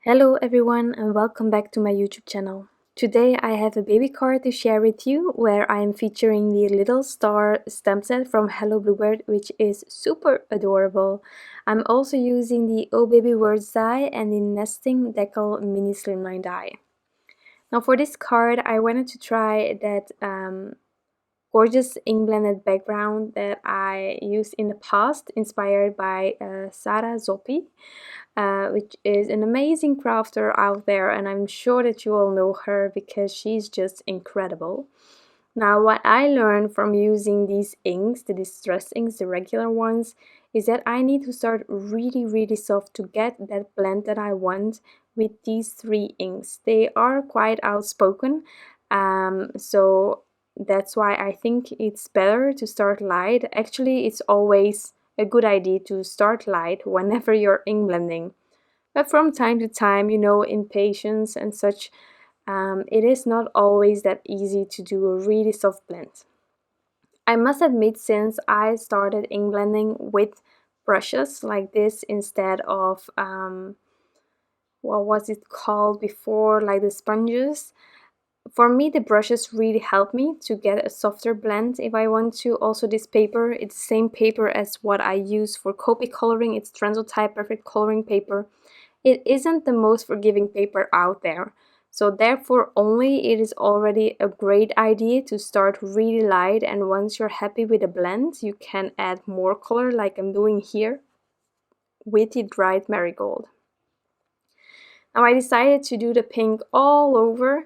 Hello everyone and welcome back to my YouTube channel. Today I have a baby card to share with you where I am featuring the little star stamp set from Hello Bluebird, which is super adorable. I'm also using the Oh Baby Words die and the Nesting Deckle mini slimline die. Now for this card I wanted to try that gorgeous ink blended background that I used in the past, inspired by Sara Zoppi, which is an amazing crafter out there, and I'm sure that you all know her because she's just incredible. Now, what I learned from using these inks, the distress inks, the regular ones, is that I need to start really soft to get that blend that I want with these three inks. They are quite outspoken, so that's why I think it's better to start light. Actually, it's always a good idea to start light whenever you're ink blending. But from time to time, you know, in patience and such, it is not always that easy to do a really soft blend. I must admit, since I started ink blending with brushes like this instead of what was it called before, like the sponges, for me the brushes really help me to get a softer blend if I want to. Also, this paper, it's the same paper as what I use for Copic coloring. It's Transotype perfect coloring paper. It isn't the most forgiving paper out there, so therefore only it is already a great idea to start really light, and once you're happy with the blend you can add more color like I'm doing here with the dried Marigold. Now I decided to do the pink all over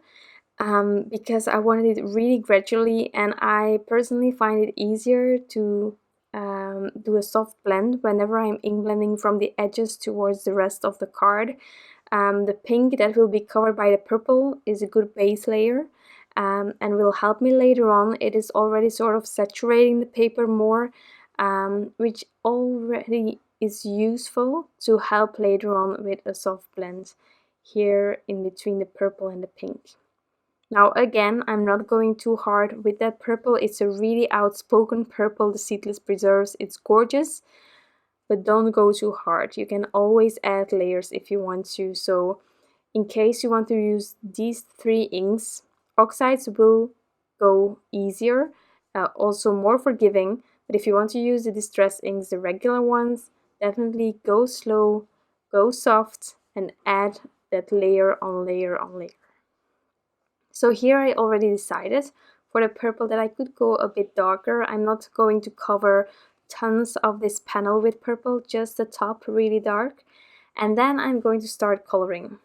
because I wanted it really gradually, and I personally find it easier to do a soft blend whenever I'm ink blending from the edges towards the rest of the card. The pink that will be covered by the purple is a good base layer and will help me later on. It is already sort of saturating the paper more, which already is useful to help later on with a soft blend here in between the purple and the pink. Now again, I'm not going too hard with that purple. It's a really outspoken purple, the Seedless Preserves. It's gorgeous, but don't go too hard. You can always add layers if you want to. So in case you want to use these three inks, oxides will go easier, also more forgiving. But if you want to use the distress inks, the regular ones, definitely go slow, go soft, and add that layer on layer on layer. So here I already decided for the purple that I could go a bit darker. I'm not going to cover tons of this panel with purple, just the top really dark. And then I'm going to start coloring.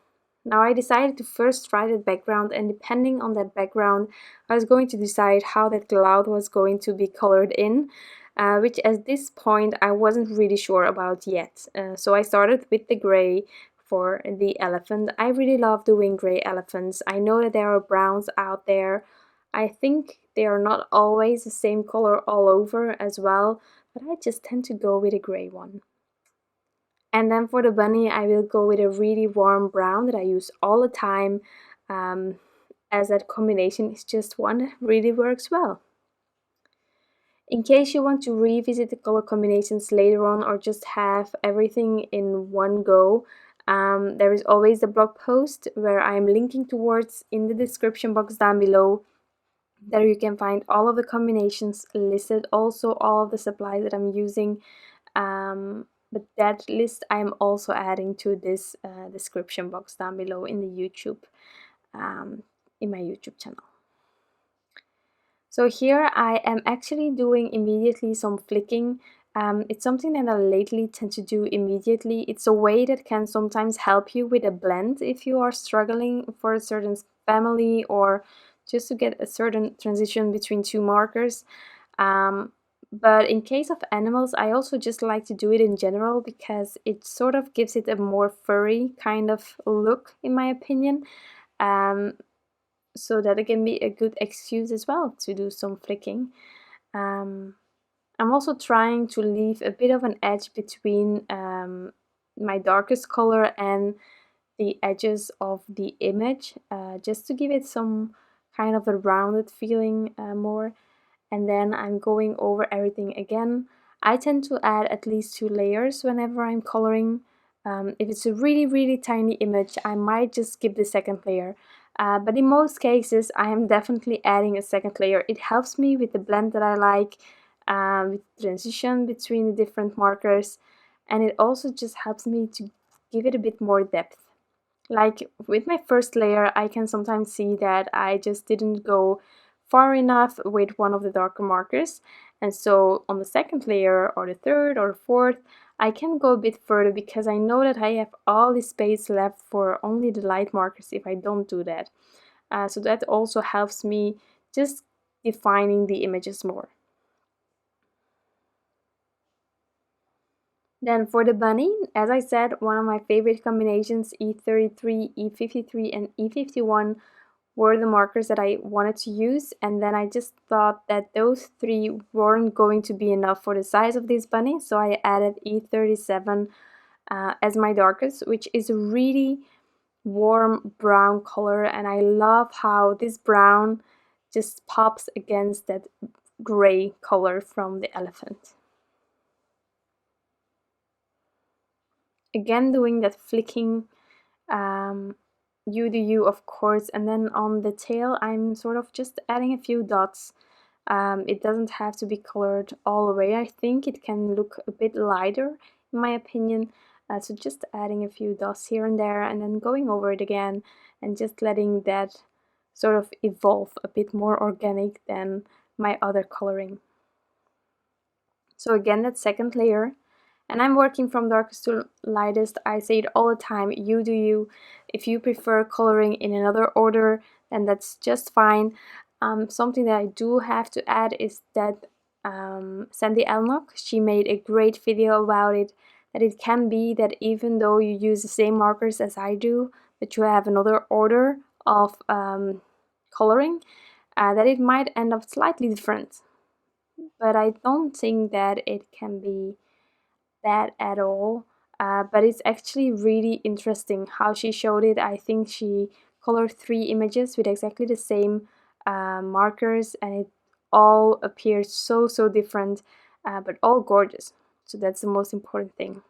Now I decided to first try the background, and depending on that background I was going to decide how that cloud was going to be colored in, which at this point I wasn't really sure about yet. So I started with the gray for the elephant. I really love doing gray elephants. I know that there are browns out there. I think they are not always the same color all over as well, but I just tend to go with a gray one. And then for the bunny I will go with a really warm brown that I use all the time, as that combination is just one that really works well. In case you want to revisit the color combinations later on or just have everything in one go, there is always the blog post where I'm linking towards in the description box down below. There you can find all of the combinations listed, also all of the supplies that I'm using, but that list I'm also adding to this description box down below in the YouTube, in my YouTube channel. So here I am actually doing immediately some flicking. It's something that I lately tend to do immediately. It's a way that can sometimes help you with a blend if you are struggling for a certain family or just to get a certain transition between two markers. But in case of animals, I also just like to do it in general because it sort of gives it a more furry kind of look, in my opinion. So that it can be a good excuse as well to do some flicking. I'm also trying to leave a bit of an edge between my darkest color and the edges of the image, just to give it some kind of a rounded feeling more. And then I'm going over everything again. I tend to add at least 2 layers whenever I'm coloring. If it's a really tiny image, I might just skip the second layer. But in most cases, I am definitely adding a second layer. It helps me with the blend that I like, with transition between the different markers, and it also just helps me to give it a bit more depth. Like with my first layer, I can sometimes see that I just didn't go far enough with one of the darker markers, and so on the second layer or the third or fourth, I can go a bit further because I know that I have all the space left for only the light markers if I don't do that. So that also helps me just defining the images more. Then for the bunny, as I said, one of my favorite combinations, E33, E53 and E51 were the markers that I wanted to use, and then I just thought that those three weren't going to be enough for the size of this bunny, so I added E37 as my darkest, which is a really warm brown color, and I love how this brown just pops against that gray color from the elephant. Again, doing that flicking, you do you, of course, and then on the tail I'm sort of just adding a few dots. It doesn't have to be colored all the way. I think it can look a bit lighter in my opinion, so just adding a few dots here and there and then going over it again and just letting that sort of evolve a bit more organic than my other coloring. So again, that second layer, and I'm working from darkest to lightest. I say it all the time, you do you. If you prefer coloring in another order, then that's just fine. Something that I do have to add is that Sandy Elnock, she made a great video about it, that it can be that even though you use the same markers as I do, but you have another order of coloring, that it might end up slightly different. But I don't think that it can be that at all. But it's actually really interesting how she showed it. I think she colored 3 images with exactly the same markers, and it all appears so different, but all gorgeous. So that's the most important thing.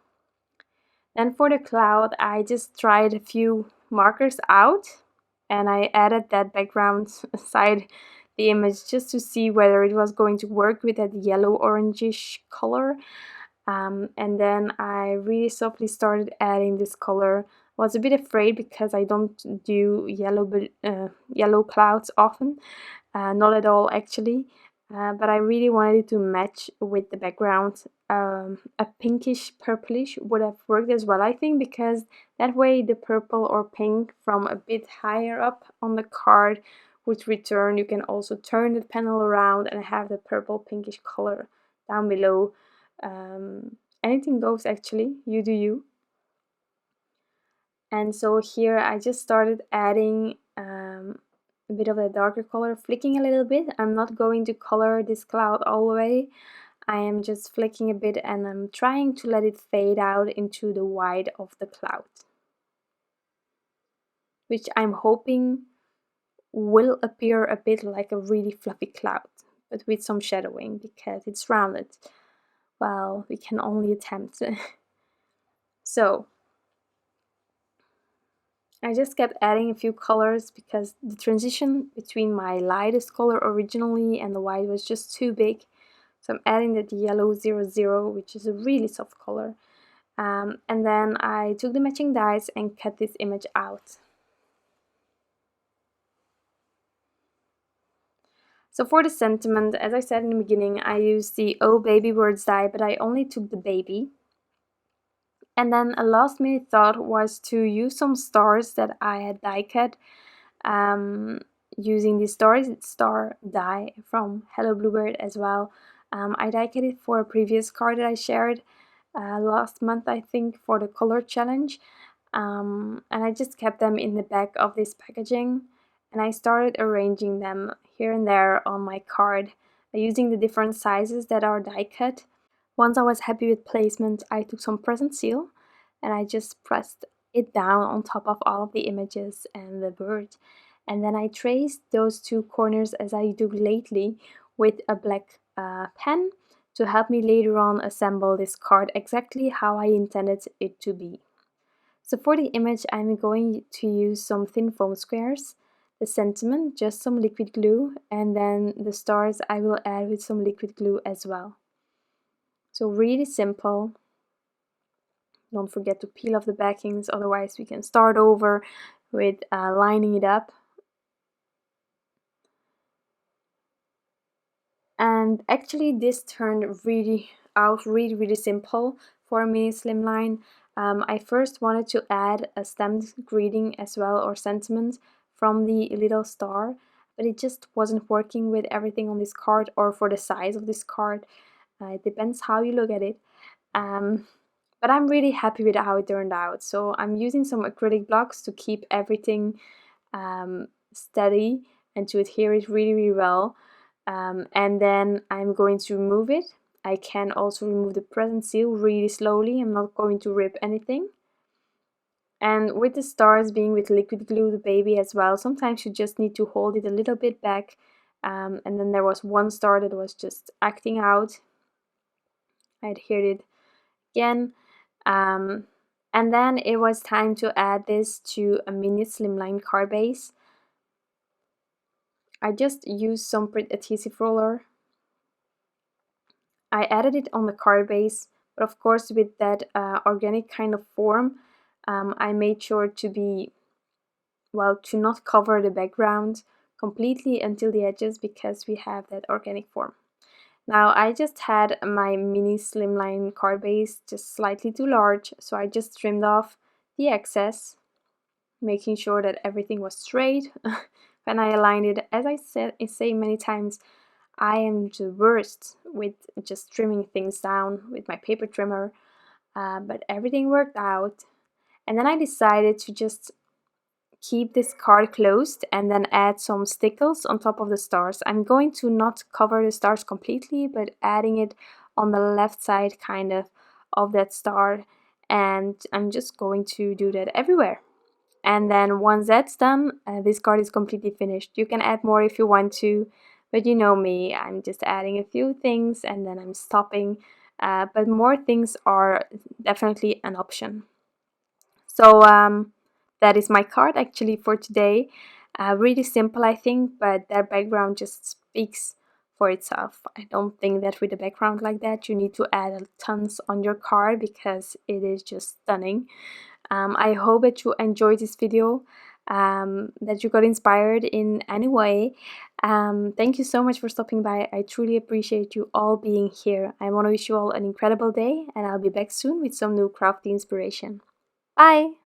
Then for the cloud, I just tried a few markers out, and I added that background aside the image just to see whether it was going to work with that yellow orangish color. And then I really softly started adding this color. I was a bit afraid because I don't do yellow clouds often, not at all actually, but I really wanted it to match with the background. A pinkish purplish would have worked as well, I think, because that way the purple or pink from a bit higher up on the card would return. You can also turn the panel around and have the purple pinkish color down below. Anything goes actually, you do you. And so here I just started adding a bit of a darker color, flicking a little bit. I'm not going to color this cloud all the way. I am just flicking a bit and I'm trying to let it fade out into the white of the cloud, which I'm hoping will appear a bit like a really fluffy cloud, but with some shadowing because it's rounded. Well, we can only attempt. So I just kept adding a few colors because the transition between my lightest color originally and the white was just too big. So I'm adding that yellow 00, which is a really soft color. And then I took the matching dies and cut this image out. So for the sentiment, as I said in the beginning, I used the Oh Baby Words die, but I only took the baby. And then a last minute thought was to use some stars that I had die cut, using the star die from Hello Bluebird as well. I die cut it for a previous card that I shared last month, I think, for the color challenge. And I just kept them in the back of this packaging, and I started arranging them here and there on my card using the different sizes that are die cut. Once I was happy with placement, I took some present seal and I just pressed it down on top of all of the images and the bird. And then I traced those 2 corners as I do lately with a black pen to help me later on assemble this card exactly how I intended it to be. So for the image, I'm going to use some thin foam squares, the sentiment, just some liquid glue, and then the stars I will add with some liquid glue as well. So really simple. Don't forget to peel off the backings, otherwise we can start over with lining it up. And actually this turned really simple for a mini slimline. I first wanted to add a stamped greeting as well, or sentiment from the little star, but it just wasn't working with everything on this card, or for the size of this card. It depends how you look at it. But I'm really happy with how it turned out. So I'm using some acrylic blocks to keep everything steady and to adhere it really well. And then I'm going to remove it. I can also remove the present seal really slowly. I'm not going to rip anything. And with the stars being with liquid glue, the baby as well, sometimes you just need to hold it a little bit back. And then there was one star that was just acting out. I adhered it again. And then it was time to add this to a mini slimline card base. I just used some Pritt adhesive roller. I added it on the card base, but of course with that organic kind of form, I made sure to be, well, to not cover the background completely until the edges, because we have that organic form. Now I just had my mini slimline card base just slightly too large, so I just trimmed off the excess, making sure that everything was straight. When I aligned it, as I say many times, I am the worst with just trimming things down with my paper trimmer, but everything worked out. And then I decided to just keep this card closed and then add some stickles on top of the stars. I'm going to not cover the stars completely, but adding it on the left side kind of that star, and I'm just going to do that everywhere. And then once that's done, this card is completely finished. You can add more if you want to, but you know me, I'm just adding a few things and then I'm stopping. But more things are definitely an option. So that is my card actually for today. Really simple, I think, but that background just speaks for itself. I don't think that with a background like that you need to add tons on your card, because it is just stunning. I hope that you enjoyed this video, that you got inspired in any way. Thank you so much for stopping by. I truly appreciate you all being here. I want to wish you all an incredible day, and I'll be back soon with some new crafty inspiration. Bye!